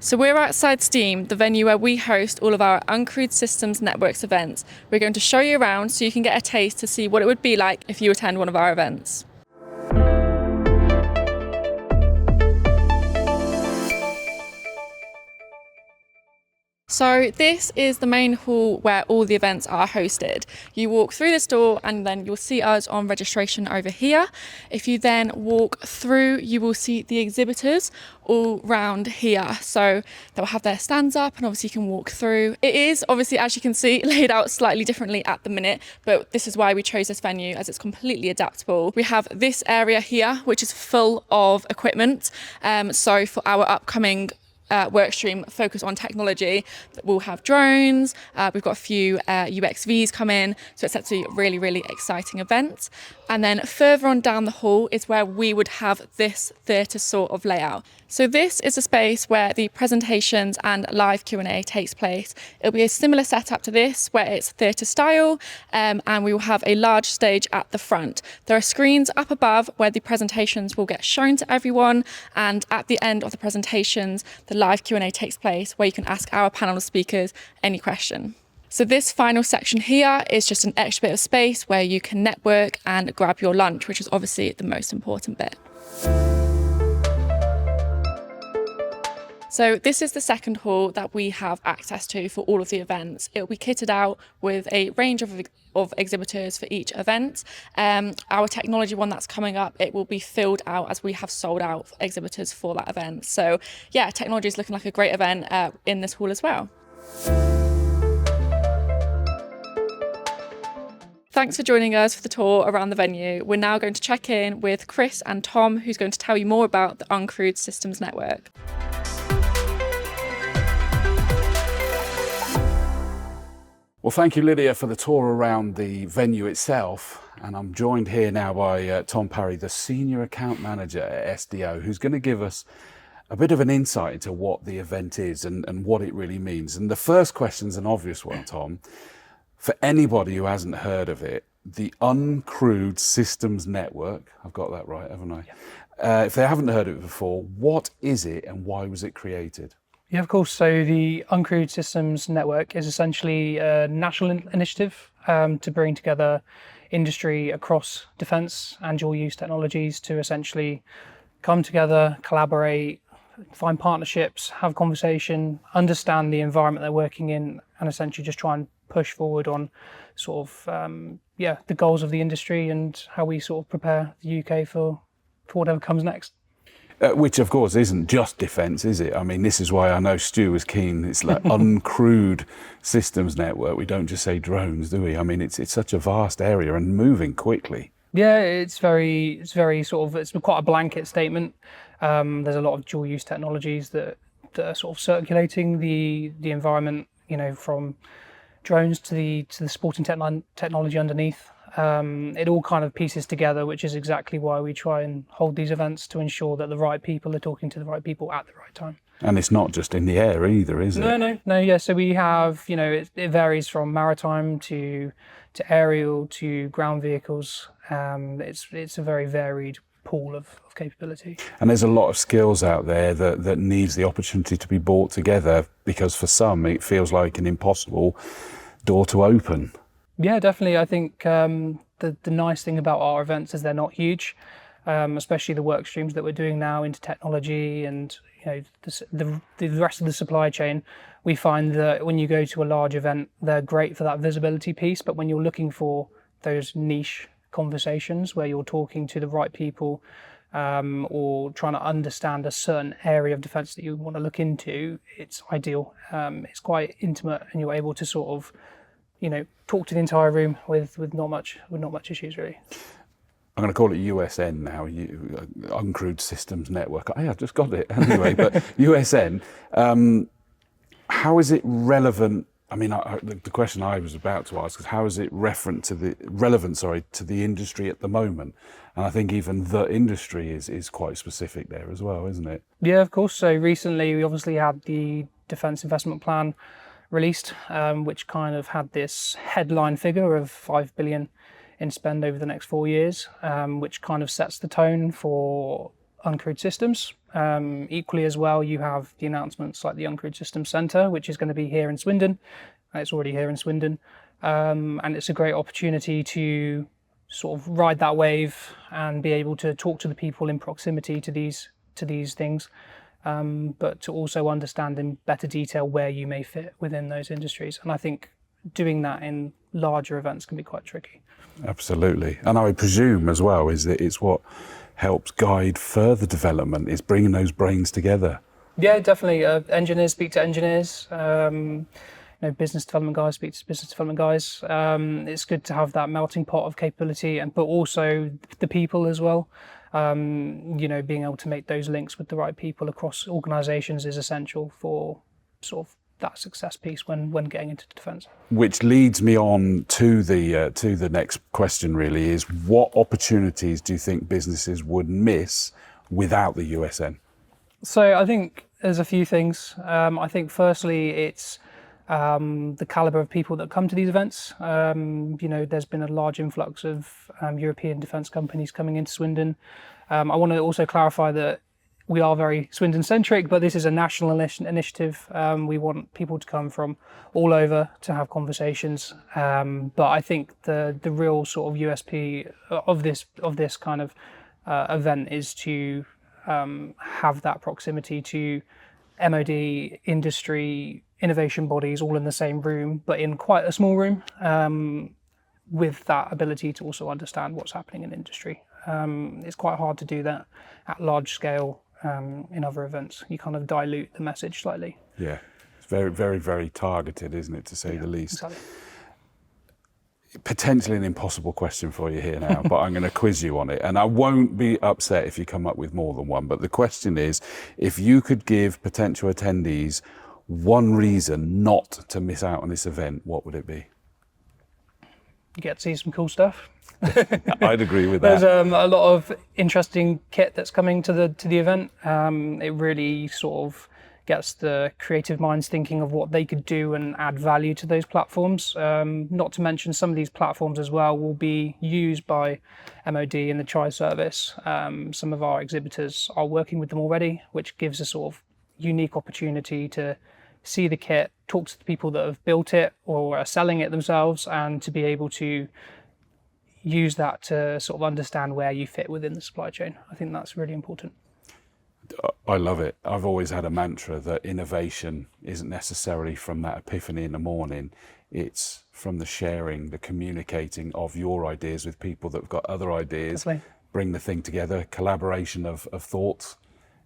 So we're outside Steam, the venue where we host all of our Uncrewed Systems Networks events. We're going to show you around so you can get a taste to see what it would be like if you attend one of our events. So this is the main hall where all the events are hosted. You walk through this door and then you'll see us on registration over here. If you then walk through, you will see the exhibitors all round here. So they'll have their stands up and obviously you can walk through. It is obviously, as you can see, laid out slightly differently at the minute, but this is why we chose this venue, as it's completely adaptable. We have this area here, which is full of equipment. So for our upcoming work stream focus on technology, we'll have drones, we've got a few UXVs come in, so it's actually a really exciting event. And then further on down the hall is where we would have this theatre sort of layout. So this is a space where the presentations and live Q&A takes place. It'll be a similar setup to this, where it's theatre style, and we will have a large stage at the front. There are screens up above where the presentations will get shown to everyone, and at the end of the presentations, the live Q&A takes place where you can ask our panel of speakers any question. So this final section here is just an extra bit of space where you can network and grab your lunch, which is obviously the most important bit. So this is the second hall that we have access to for all of the events. It will be kitted out with a range of exhibitors for each event. Our technology one that's coming up, it will be filled out as we have sold out exhibitors for that event. So yeah, technology is looking like a great event in this hall as well. Thanks for joining us for the tour around the venue. We're now going to check in with Chris and Tom, who's going to tell you more about the Uncrewed Systems Network. Well, thank you, Lydia, for the tour around the venue itself. And I'm joined here now by Tom Parry, the Senior Account Manager at SDO, who's going to give us a bit of an insight into what the event is and what it really means. And the first question's an obvious one, Tom. For anybody who hasn't heard of it, the Uncrewed Systems Network, I've got that right, haven't I? Yeah. If they haven't heard of it before, what is it and why was it created? Yeah, of course. So the Uncrewed Systems Network is essentially a national initiative to bring together industry across defence and dual use technologies to essentially come together, collaborate, find partnerships, have conversation, understand the environment they're working in, and essentially just try and push forward on sort of the goals of the industry and how we sort of prepare the UK for whatever comes next. Which of course isn't just defence, is it? I mean, this is why I know Stu was keen. It's like Uncrewed Systems Network. We don't just say drones, do we? I mean, it's such a vast area and moving quickly. Yeah, it's very sort of, it's quite a blanket statement. There's a lot of dual use technologies that are sort of circulating the environment, you know, from drones to the supporting technology underneath. It all kind of pieces together, which is exactly why we try and hold these events, to ensure that the right people are talking to the right people at the right time. And it's not just in the air either, is it? No. Yeah. So we have, you know, it varies from maritime to aerial to ground vehicles. It's a very varied pool of capability. And there's a lot of skills out there that needs the opportunity to be brought together, because for some it feels like an impossible door to open. Yeah, definitely. I think the nice thing about our events is they're not huge, especially the work streams that we're doing now into technology and, you know, the rest of the supply chain. We find that when you go to a large event, they're great for that visibility piece, but when you're looking for those niche conversations where you're talking to the right people or trying to understand a certain area of defence that you want to look into, it's ideal. It's quite intimate and you're able to sort of, you know, talk to the entire room with not much issues really. I'm going to call it USN now, Uncrewed Systems Network. I've just got it anyway. But USN, how is it relevant? I mean, the question I was about to ask is how is it relevant to the industry at the moment? And I think even the industry is quite specific there as well, isn't it? Yeah, of course. So recently we obviously had the Defence Investment Plan released, which kind of had this headline figure of 5 billion in spend over the next 4 years, which kind of sets the tone for Uncrewed Systems. Equally as well, you have the announcements like the Uncrewed Systems Centre, which is going to be here in Swindon. It's already here in Swindon. And it's a great opportunity to sort of ride that wave and be able to talk to the people in proximity to these things, but to also understand in better detail where you may fit within those industries. And I think doing that in larger events can be quite tricky. Absolutely. And I presume as well is that it's what helps guide further development, is bringing those brains together. Yeah, definitely. Engineers speak to engineers. Business development guys speak to business development guys. It's good to have that melting pot of capability, but also the people as well. Being able to make those links with the right people across organisations is essential for sort of that success piece when getting into defence. Which leads me on to the next question. Really, is what opportunities do you think businesses would miss without the USN? So I think there's a few things. I think firstly it's the calibre of people that come to these events. There's been a large influx of European defence companies coming into Swindon. I want to also clarify that we are very Swindon-centric, but this is a national initiative. We want people to come from all over to have conversations. But I think the real sort of USP of this kind of event is to have that proximity to MOD, industry, innovation bodies all in the same room, but in quite a small room, with that ability to also understand what's happening in industry. It's quite hard to do that at large scale in other events. You kind of dilute the message slightly. Yeah, it's very, very, very targeted, isn't it, to say the least? Exactly. Potentially an impossible question for you here now, but I'm going to quiz you on it, and I won't be upset if you come up with more than one. But the question is, if you could give potential attendees one reason not to miss out on this event, what would it be? You get to see some cool stuff. I'd agree with that. There's a lot of interesting kit that's coming to the event. It really sort of gets the creative minds thinking of what they could do and add value to those platforms. Not to mention some of these platforms as well will be used by MOD in the Tri service. Some of our exhibitors are working with them already, which gives a sort of unique opportunity to see the kit, talk to the people that have built it or are selling it themselves, and to be able to use that to sort of understand where you fit within the supply chain. I think that's really important. I love it. I've always had a mantra that innovation isn't necessarily from that epiphany in the morning. It's from the sharing, the communicating of your ideas with people that have got other ideas. Definitely. Bring the thing together, collaboration of thoughts.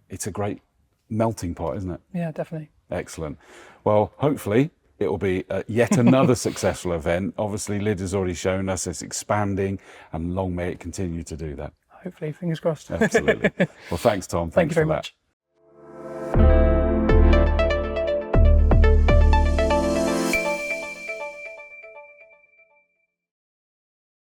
It's a great melting pot, isn't it? Yeah, definitely. Excellent. Well, hopefully it will be yet another successful event. Obviously, Lydia's already shown us it's expanding, and long may it continue to do that. Hopefully, fingers crossed. Absolutely. Well, thanks, Tom. Thank you very for that. much.